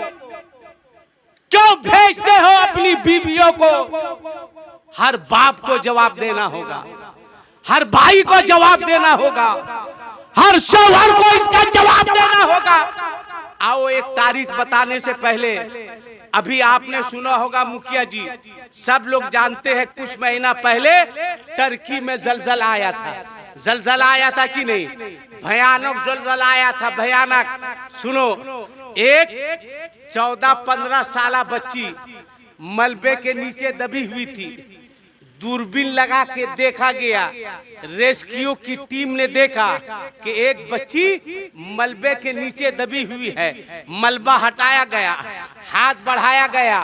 क्यों भेजते हो अपनी बीवियों को? हर बाप को जवाब देना होगा, हर भाई को जवाब देना होगा, हर शौहर को इसका जवाब देना होगा। आओ, एक तारीख बताने से पहले, अभी आपने सुना होगा मुखिया जी, सब लोग जानते हैं, कुछ महीना पहले टर्की में जलजला आया था। जलजला आया था कि नहीं? भयानक जलजला आया था, भयानक। सुनो, एक 14-15 साल बच्ची मलबे के नीचे दबी हुई थी। दूरबीन लगा के देखा गया, रेस्क्यू की टीम ने देखा कि एक बच्ची मलबे के नीचे दबी हुई है। मलबा हटाया गया, हाथ बढ़ाया गया,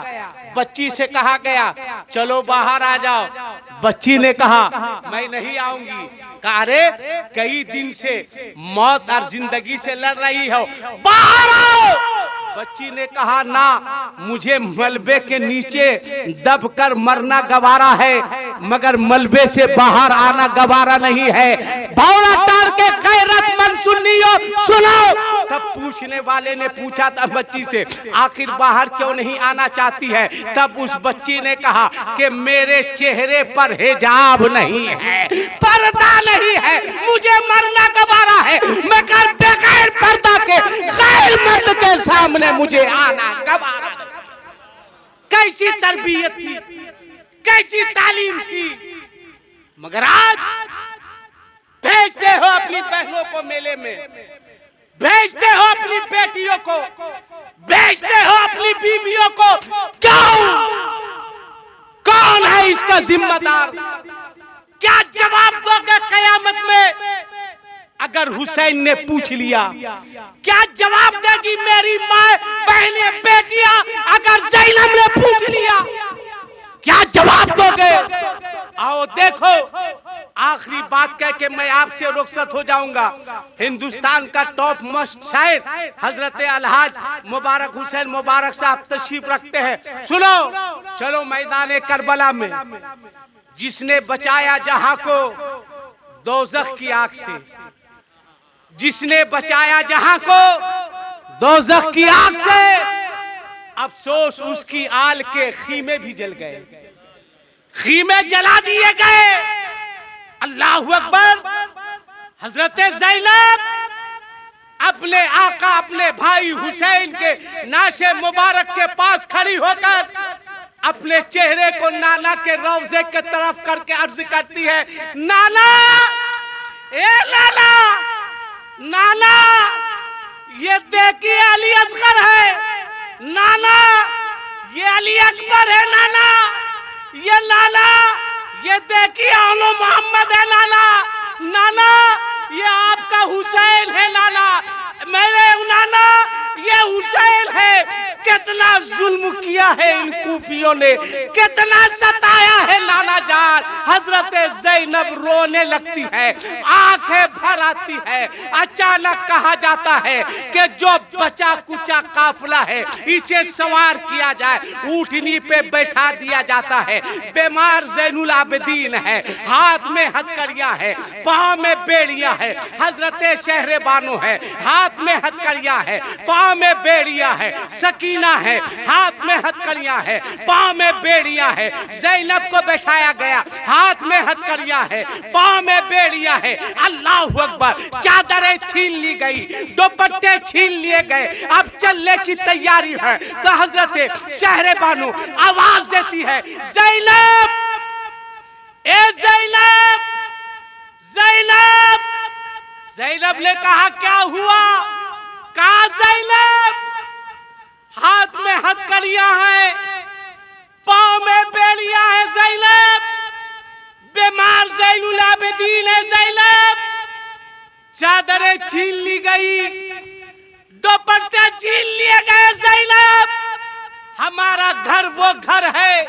बच्ची से कहा गया चलो बाहर आ जाओ। बच्ची ने कहा मैं नहीं आऊंगी। कहा अरे कई दिन से मौत और जिंदगी से लड़ रही हो, बाहर आओ। बच्ची ने कहा ना, मुझे मलबे के नीचे दबकर मरना गवारा है, मगर मलबे से बाहर आना गवारा नहीं है। भौरा तार के गैरतमंद सुन्नियों सुनो। तब पूछने वाले ने पूछा था बच्ची से, आखिर बाहर क्यों नहीं आना चाहती है? तब उस बच्ची ने कहा कि मेरे चेहरे पर हिजाब नहीं है, पर्दा नहीं है, मुझे मरना गवारा है, मगर बगैर पर्दा के गैर मर्द के सामने मुझे आना गवारा नहीं। कैसी तरबियत थी, कैसी तालीम थी, मगर आज भेजते हो अपनी बहनों को मेले में, भेजते हो अपनी बेटियों को, भेजते हो अपनी बीवियों को। क्यों? कौन है इसका जिम्मेदार? क्या जवाब दोगे कयामत में? अगर हुसैन ने पूछ लिया, क्या जवाब देगी मेरी माँ, बहनें, बेटियां? अगर ज़ैनब ने पूछ लिया, क्या जवाब दोगे? आओ देखो, आखिरी बात कह के मैं आपसे रुखसत हो जाऊंगा। हिंदुस्तान का टॉप मोस्ट शायर हजरत अलहाज मुबारक हुसैन मुबारक साहब तशरीफ रखते हैं। सुनो, चलो मैदान करबला में, जिसने बचाया जहां को दोज़ख की आग से, जिसने बचाया जहां को दोज़ख की आग से, अफसोस उसकी आल के खीमे भी जल गए, खीमे जला दिए गए। अल्लाहु अकबर। हजरत ज़ैनब अपने आका अपने भाई हुसैन के नाशे मुबारक के पास खड़ी होकर अपने चेहरे को नाना के रोज़े के तरफ करके अर्ज करती है, नाना, ए नाना, नाना, ये देखिए अली असगर है, नाना, ये अली अकबर है, नाना, ये नाना, ये देखिए आलो मोहम्मद है, नाना, नाना, ये आपका हुसैन है, नाना, मेरे नाना, ये हुसैन है। कितना जुल्म किया है इन कूफियों ने, कितना सताया है नाना जान। हजरत ज़ैनब रोने लगती है, आंखें भर आती है। अचानक कहा जाता है कि जो बचा कुचा काफिला है इसे सवार किया जाए, ऊँटनी पे बैठा दिया जाता है। बीमार ज़ैनुल आबिदीन है, हाथ में हथकड़ियाँ है, पाँव में बेड़ियाँ है। हजरत शहरे बानो है, हाथ में हथकड़ियाँ है, पाँव में बेड़ियाँ है। सकीना है, हाथ में हथकड़ियाँ है, पाँव में बेड़ियाँ है। ज़ैनब को बैठाया गया, हाथ में हथकड़ियाँ है, पाँव में बेड़ियाँ है। अल्लाहु अकबर। चादरें छीन ली गई, दुपट्टे छीन लिए गए, अब चलने की तैयारी है। तो हजरत शहरे बानो आवाज देती है, ज़ैनब, ए ज़ैनब, ज़ैनब। ज़ैनब ने कहा, क्या हुआ? कहा, ज़ैनब, हाथ में हथकड़ियां हैं, पाँव में बेड़ियां हैं ज़ैनब, बीमार ज़ैनुल आबिदीन है ज़ैनब, चादरें छीन ली गई, दुपट्टे छीन लिए गए ज़ैनब। हमारा घर वो घर है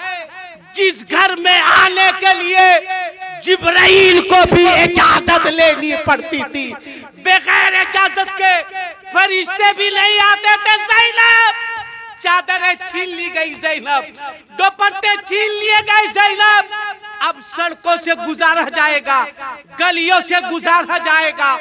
जिस घर में आने के लिए जिब्राइल को भी इजाजत लेनी पड़ती थी, बगैर इजाजत के फरिश्ते भी नहीं आते थे ज़ैनब। चादरें छीन ली गई ज़ैनब, दुपट्टे छीन लिए गए ज़ैनब। अब सड़कों से गुजारा जाएगा, गलियों से गुजारा जाएगा,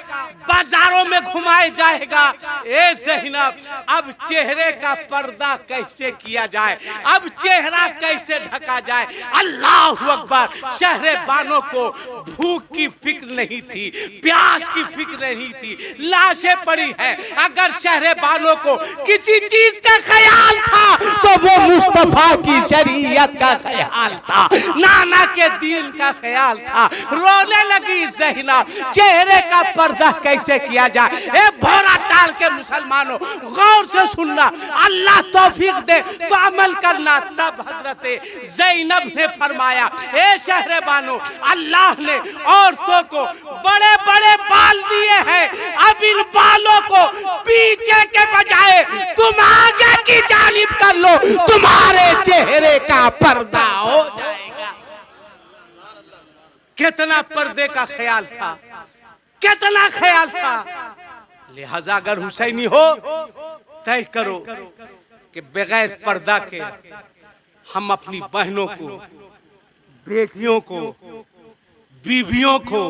बाजारों में घुमाया जाएगा। ए ज़ैनब, अब चेहरे का पर्दा कैसे किया जाए, अब चेहरा कैसे ढका जाए? अल्लाहु अकबर। शहरे बानो को भूख की फिक्र नहीं थी, प्यास की फिक्र नहीं थी, लाशें पड़ी हैं। अगर शहरे बानो को किसी चीज का ख्याल था तो वो मुस्तफा की शरीयत का ख्याल था, नाना के दीन का ख्याल था। रोने लगी ज़ैनब, चेहरे का पर्दा कैसे किया जाए? ए भोरा टाल के मुसलमानों, गौर से सुनना, अल्लाह तौफीक दे तो अमल करना। तब हजरत ज़ैनब ने फरमाया, ए शहरे बानो, अल्लाह ने औरतों को बड़े बड़े बाल दिए हैं, अब इन बालों को पीछे के बजाय तुम आगे की जानिब कर लो, तुम्हारे चेहरे का पर्दा हो जाएगा। कितना पर्दे का ख्याल था, कितना ख्याल था। लिहाजा अगर हुसैनी हो, तय करो कि बगैर पर्दा के हम अपनी बहनों को, बेटियों को, बीवियों को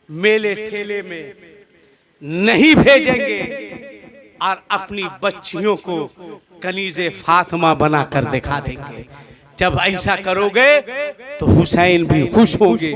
मेले ठेले में नहीं भेजेंगे और अपनी बच्चियों को कनीज़े फातिमा बना कर दिखा देंगे। जब ऐसा करोगे तो हुसैन भी खुश होंगे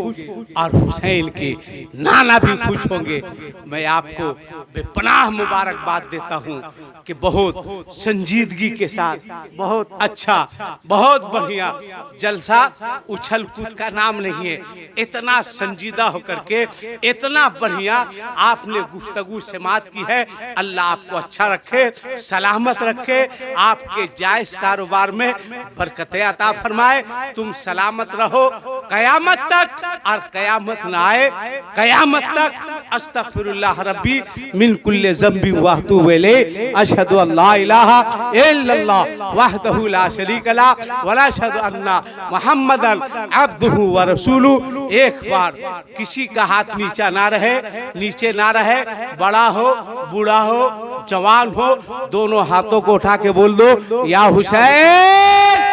और हुसैन के नाना भी खुश होंगे। मैं आपको बेपनाह मुबारकबाद देता हूँ कि बहुत संजीदगी के साथ, बहुत अच्छा, बहुत बढ़िया जलसा, उछल कूद का नाम नहीं है, इतना संजीदा होकर के इतना बढ़िया आपने गुफ्तगू समात की है। अल्लाह आपको अच्छा रखे, सलामत रखे, आपके जायज कारोबार में बरकतें अता फरमाए। तुम सलामत रहो कयामत तक, और कयामत ना आए कयामत तक। अस्तगफिरुल्लाह रब्बी मिन कुल्ले ज़ंबि व अतूबु इलैहि, अशहदु अल्ला इलाहा इल्लल्लाह वहदहु ला शरीका ला व ला अशहदु अन्ना मुहम्मदन अब्दुहु व रसूलुहु। एक बार किसी का हाथ नीचा ना रहे, नीचे ना रहे, बड़ा हो, बूढ़ा हो, जवान हो, दोनों हाथों को उठा के बोल दो, या हुसैन।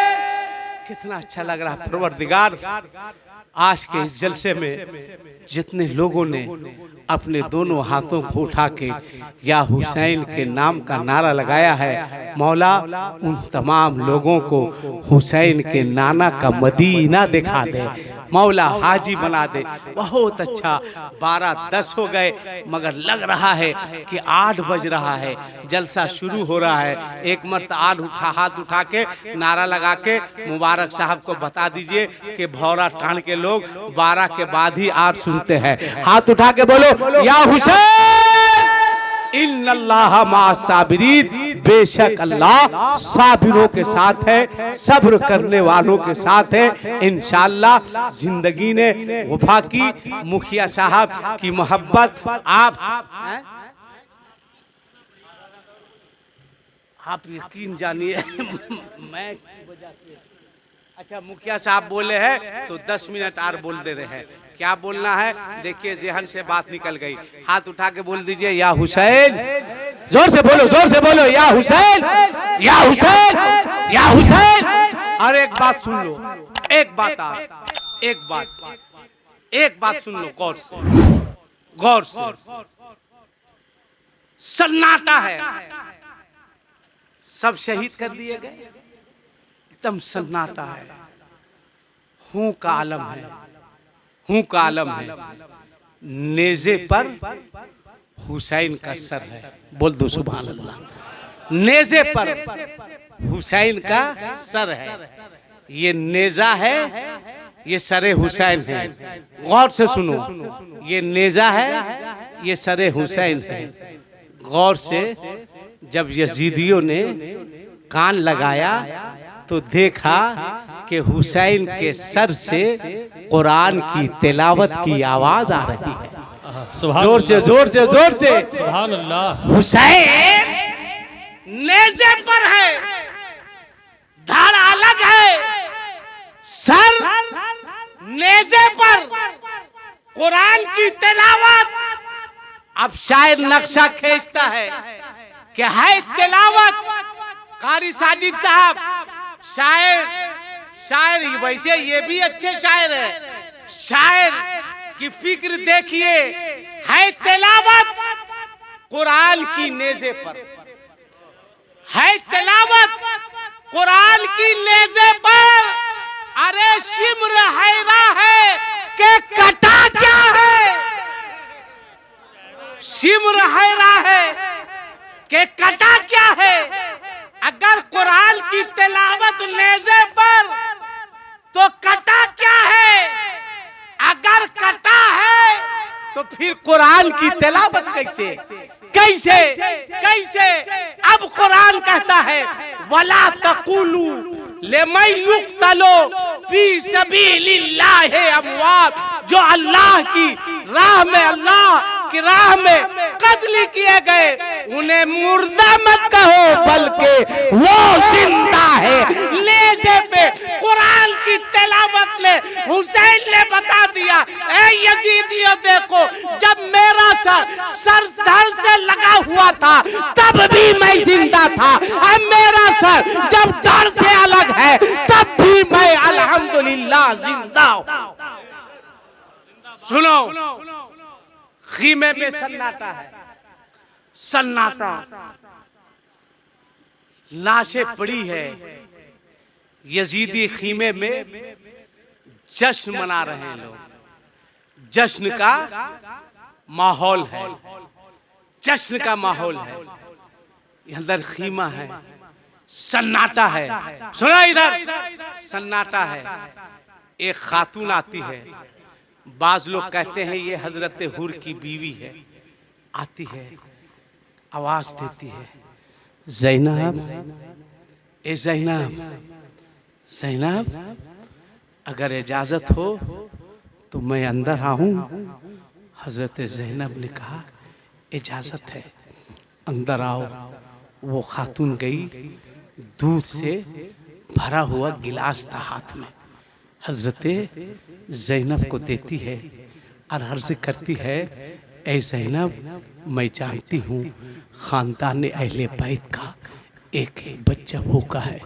कितना अच्छा लग रहा है परवरदिगार। आज के इस जलसे में जितने लोगों ने अपने दोनों हाथों को उठा के या हुसैन के नाम का नारा लगाया है, मौला उन तमाम लोगों को हुसैन के नाना का मदीना दिखा दे। मौला हाजी बना दे। बहुत अच्छा, 12:10 हो गए मगर लग रहा है कि 8 बज रहा है, जलसा शुरू हो रहा है। एक मर्तबा हाथ उठा के नारा लगा के मुबारक साहब को बता दीजिए कि भौरा टाण के लोग 12 के बाद ही 8 सुनते हैं। हाथ उठा के बोलो या हुसैन इन्नल्लाह मा साबिरीन, बेशक अल्लाह साबिरों के साथ है, सब्र करने वालों के साथ है। इंशाअल्लाह जिंदगी ने वफा की। मुखिया साहब की मोहब्बत आप यकीन जानिए मैं अच्छा मुखिया साहब बोले हैं तो 10 मिनट और बोल दे रहे हैं। क्या बोलना है देखिए, जेहन से बात निकल गई। हाथ उठा के बोल दीजिए या हुसैन, जोर से बोलो, जोर से बोलो, या हुसैन, या हुसैन, या हुसैन। और एक बात सुन लो, एक बात सुन लो गौर से, गौर से। सन्नाटा है, सब शहीद कर दिए गए, एकदम सन्नाटा है। हूं का आलम है, हूं का आलम है। नेज़े पर हुसैन का सर है, बोल दो सुभान अल्लाह। नेज़े पर हुसैन का सर है, ये नेज़ा है, ये सरे हुसैन है। गौर से सुनो, ये नेज़ा है, ये सरे हुसैन है। गौर से जब यजीदियों ने कान लगाया तो देखा कि हुसैन के सर से कुरान की तिलावत की आवाज आ रही है। जोर से, जोर से, जोर से सुभान अल्लाह। हुसैन नेज़े पर है, धड़ अलग है, सर नेज़े पर, कुरान की तिलावत। अब शायर नक्शा खींचता है कि है तिलावत। कारी साजिद साहब शायर वैसे ये भी अच्छे शायर है, शायर की फिक्र देखिए। है तिलावत कुरान की नेज़े पर, है तिलावत कुरान की नेज़े पर। अरे शिम्र हैरा है कि कटा क्या है, शिम्र हैरा है कि कटा क्या है। अगर कुरान की तिलावत नेज़े पर तो कटा क्या है, अगर कटा है तो फिर कुरान की तिलावत कैसे, कैसे, कैसे। अब कुरान कहता है वला तकुलू लिमन युक्तलो फी सबीलिल्लाहि अमवात, जो अल्लाह की राह में, अल्लाह की राह में कत्ल किए गए उन्हें मुर्दा मत कहो बल्कि वो जिंदा है। नेज़े पे कुरान की तिलावत ने हुसैन ने बता दिया, ए यजीदियों देखो, जब मेरा सर धड़ से लगा हुआ था तब भी मैं जिंदा था, अब मेरा सर जब धड़ से अलग है तब भी मैं अल्हम्दुलिल्लाह जिंदा हूं। सुनो, खीमे में सन्नाटा है, सन्नाटा, लाशें पड़ी है। यजीदी खीमे में जश्न मना रहे हैं लोग, जश्न का माहौल है, जश्न का माहौल है। अंदर खीमा है, सन्नाटा है। सुना इधर, सन्नाटा है। एक खातून आती है, बाज लोग कहते हैं ये हजरत हुर की बीवी है, आती है, आवाज देती है, ज़ैनब, ए ज़ैनब, ज़ैनब, अगर इजाजत हो तो मैं अंदर आऊं। हजरत ज़ैनब ने कहा इजाजत है, अंदर आओ। वो खातून गई, दूध से भरा हुआ गिलास था हाथ में, हजरत ज़ैनब को देती है और अर्ज करती है, ऐ ज़ैनब, मैं जानती हूँ खानदान अहले बैत का एक ही बच्चा भूखा है,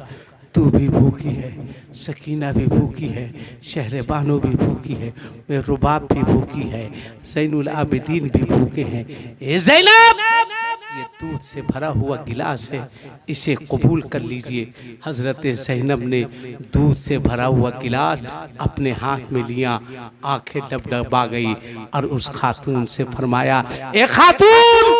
तू भी भूखी है, सकीना भी भूखी है, शहरबानो भी भूखी है, वे रुबाब भी भूखी है, ज़ैनुल आबिदीन भी भूखे हैं। ए ज़ैनब, ये दूध से भरा हुआ गिलास है, इसे कबूल कर लीजिए। हजरत ज़ैनब ने दूध से भरा हुआ गिलास अपने हाथ में लिया, आंखें डबडबा गई और उस खातून से फरमाया, ए खातून,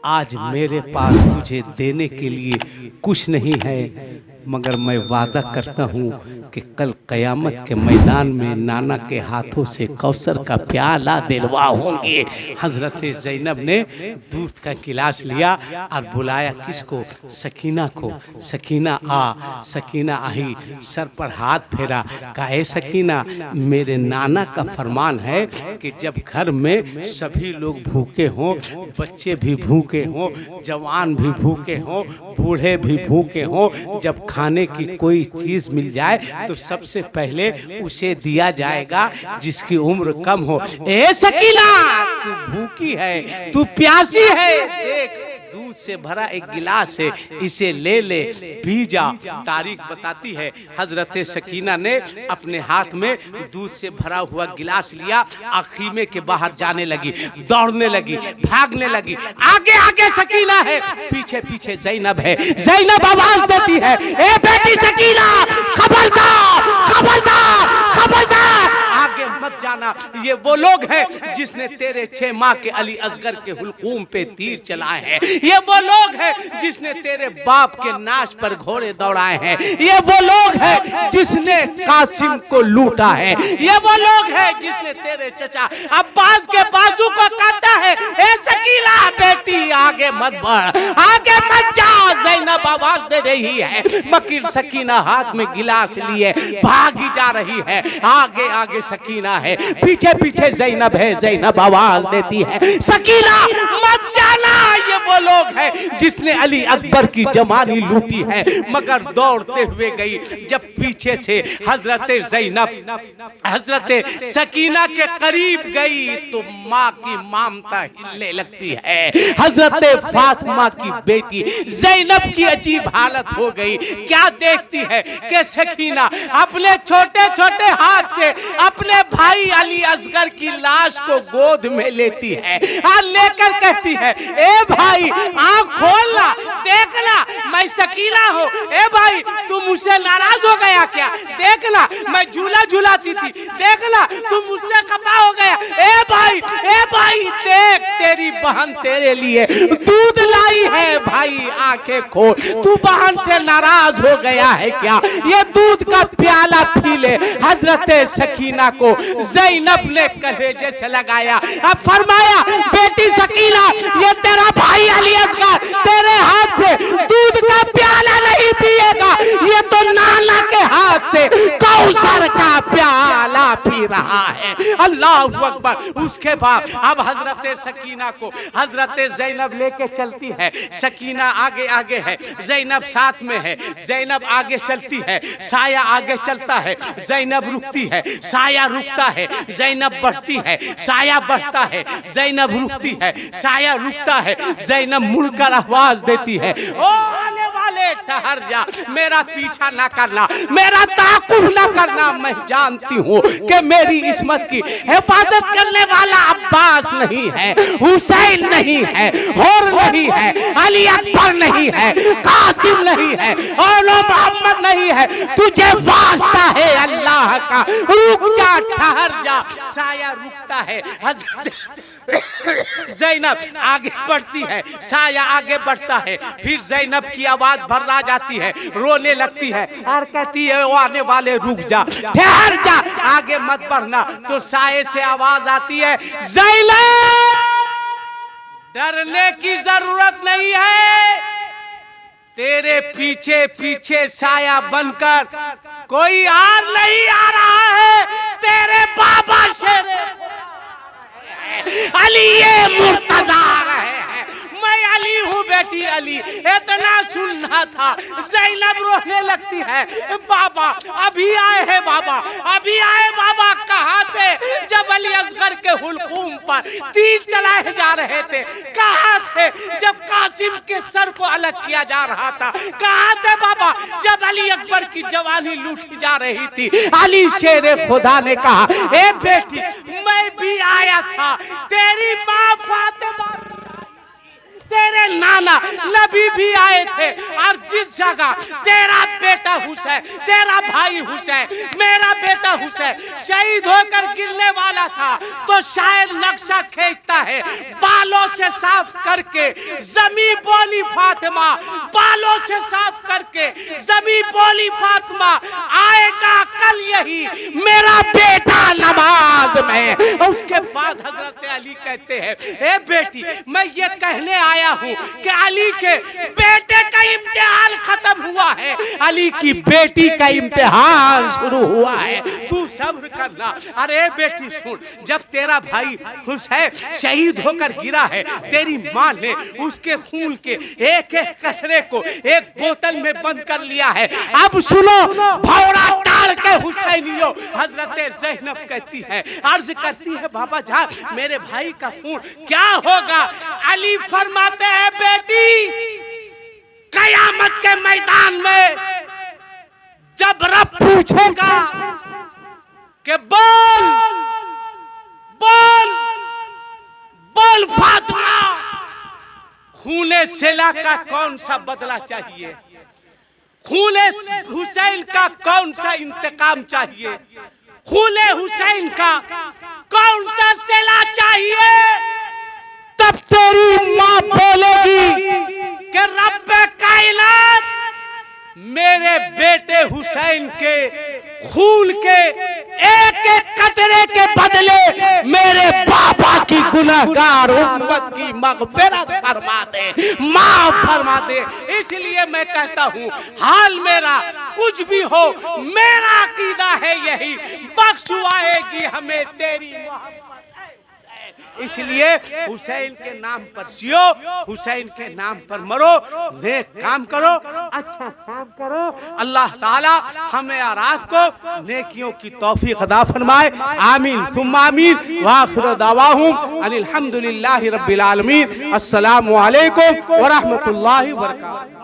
आज मेरे पास तुझे देने के लिए कुछ नहीं है, मगर मैं वादा करता हूँ कि कल क़यामत के मैदान में नाना के हाथों से कौसर का प्याला दिलवा होंगे। हज़रत ज़ैनब ने दूध का गिलास लिया और बुलाया किसको? सकीना को। सकीना आ। सकीना आई, सर पर हाथ फेरा, कहा, ए सकीना, मेरे नाना का फरमान है कि जब घर में सभी लोग भूखे हों, बच्चे भी भूखे हों, जवान भी भूखे हों, बूढ़े भी भूखे हों, जब खाने की कोई चीज मिल जाए तो सबसे पहले उसे दिया जाएगा जिसकी उम्र कम हो। ए सकीना, तू भूखी है, तू प्यासी है, देख दूध से भरा एक गिलास है, इसे ले ले, पी जा। तारीख बताती है हजरत सकीना ने अपने हाथ में दूध से भरा हुआ गिलास लिया, खीमे के बाहर जाने लगी, दौड़ने लगी, भागने लगी। आगे आगे सकीना है, पीछे पीछे ज़ैनब है। ज़ैनब आवाज देती है, ए बेटी सकीना, खबरदार खबरदार खबरदार, आगे मत जाना। ये वो लोग हैं जिसने तेरे 6 माह के अली असगर के हुलकूम पे तीर चलाए हैं। ये वो लोग हैं जिसने तेरे बाप के नाश पर घोड़े दौड़ाए हैं। ये वो लोग हैं जिसने कासिम को लूटा है। ये वो लोग हैं जिसने तेरे चचा अब्बास के बाजू को काटा है। ए सकीना बेटी, आगे मत बढ़, आगे मत जा। ज़ैनब आवाज दे रही है, मगर सकीना हाथ में गिलास लिए भागी जा रही है। आगे आगे सकीना है, पीछे पीछे ज़ैनब है। ज़ैनब आवाज देती है, सकीना मत जाना। ये वो लोग हैं जिसने अली अकबर की जवानी लूटी है, मगर दौड़ते हुए गई। जब पीछे से हजरत ज़ैनब हजरत सकीना के करीब गई तो माँ की ममता हिलने लगती है। हजरत फातिमा की बेटी ज़ैनब की अजीब हालत हो गई। क्या देखती है कि सकीना अपने छोटे छोटे हाथ से अपने भाई अली असगर की लाश को गोद में लेती है और लेकर कहती है, ए भाई आँख खोलना, देखना मैं सकीना हूँ। ए भाई तू मुझसे नाराज हो गया क्या? देखना मैं झूला झूलाती थी, देखना तू मुझसे खफा हो गया। ए भाई देख, तेरी बहन तेरे लिए दूध लाई है। भाई आंखें खोल, तू बहन से नाराज हो गया है क्या? ये दूध का प्याला पी ले। हजरत सकीना को ज़ैनब ने कलेजे से लगाया, अब फरमाया, बेटी सकीना, ये तेरा भाई अली असगर तेरे हाथ से दूध का प्याला नहीं पिएगा, ये तो नाना के हाथ से कौसर का प्याला पी रहा है। अल्लाह अकबर। उसके बाद अब हजरत सकीना को हजरत ज़ैनब लेके चलती है। सकीना आगे आगे है, ज़ैनब साथ में है। ज़ैनब आगे चलती है, साया आगे चलता है। ज़ैनब रुकती है, साया रुकता है। ज़ैनब बढ़ती है, साया बढ़ता है। ज़ैनब रुकती है, साया रुकता है। ज़ैनब मुड़कर आवाज देती है, ओ आने वाले ठहर जा, मेरा पीछा ना करना, मेरा ताकुब ना करना। मैं जानती हूँ कि मेरी इस्मत की हिफाजत करने वाला अब्बास नहीं है, हुसैन नहीं है, होर नहीं है, अली अकबर नहीं है, कासिम नहीं है, और मोहम्मद नहीं है। तुझे वास्ता है अल्लाह का, रुक जा, ठहर जा। साया रुकता है। ज़ैनब आगे बढ़ती है, साया आगे बढ़ता है। फिर ज़ैनब की आवाज भर्रा जाती है, रोने लगती है और कहती है, वो आने वाले रुक जा, ठहर जा, आगे मत बढ़ना। तो साये से आवाज आती है, ज़ैनब डरने की जरूरत नहीं है, तेरे पीछे पीछे साया बनकर कोई और नहीं आ रहा है, तेरे बाबा शेरे अली ये मुर्तजा रहे हैं। मैं अली हूँ बेटी अली, इतना सुनना था। ज़ैनब रोने लगती है, बाबा अभी आए हैं, बाबा अभी आए। बाबा कहाँ थे जब अली असगर के हुलकूम पर तीर चलाए जा रहे थे? कहाँ थे जब कासिम के सर को अलग किया जा रहा था? कहाँ थे बाबा जब अली अकबर की जवानी लूटी जा रही थी? अली शेरे खुदा ने कहा, ए बेटी मैं भी आया था, तेरी माँ फातिमा तेरे नाना नबी भी आए थे, और जिस जगह तेरा बेटा हुसैन, तेरा भाई हुसैन, मेरा बेटा हुसैन शहीद होकर गिरने वाला था, तो शायर नक्शा खींचता है, बालों से साफ करके जमी बोली फातिमा, बालों से साफ करके जमी बोली फातिमा, आएगा कल यही मेरा बेटा नमाज में। उसके बाद हजरत अली कहते हैं, ए बेटी मैं ये कहने आया हूँ कि अली के बेटे का इम्तिहान खत्म हुआ है, अली की बेटी का इम्तिहान शुरू हुआ है, तू सब्र करना। अरे बेटी सुन, जब तेरा भाई हुसैन शहीद होकर गिरा है, तेरी माँ ने उसके खून के एक एक कचरे को एक बोतल में बंद कर लिया है। अब सुनो भौरा टाल के हुसैनियों, हजरत ज़ैनब कहती है, अर्ज करती है, बाबा जान मेरे भाई का खून क्या होगा? अली फरमाते हैं, बेटी कयामत के मैदान में जब रब पूछेगा कि बोल बोल बोल फातिमा, खूने सिला का कौन सा बदला चाहिए, खूने हुसैन का कौन सा इंतकाम चाहिए, खूने हुसैन का कौन सा सिला चाहिए, तब तेरी माँ बोलेगी कि रब्बे कायनात मेरे बेटे हुसैन के खून के एक एक कतरे के बदले मेरे पापा की गुनहगार उम्मत की मगफिरत फरमा दे, माफ फरमा दे। इसलिए मैं कहता हूँ, हाल मेरा कुछ भी हो, मेरा अकीदा है यही, बख्शवाएगी हमें तेरी मोहब्बत। इसलिए हुसैन के नाम पर जियो, हुसैन के नाम पर मरो, नेक काम करो, अच्छा काम करो। अल्लाह ताला हमें और आपको नेकियों की तौफीक अता फरमाए। आमीन सुम्मा आमीन। व आखिर दावाहुम अनिल हम्दुलिल्लाहि रब्बिल आलमीन। अस्सलामु अलैकुम व रहमतुल्लाहि व बरकातहू।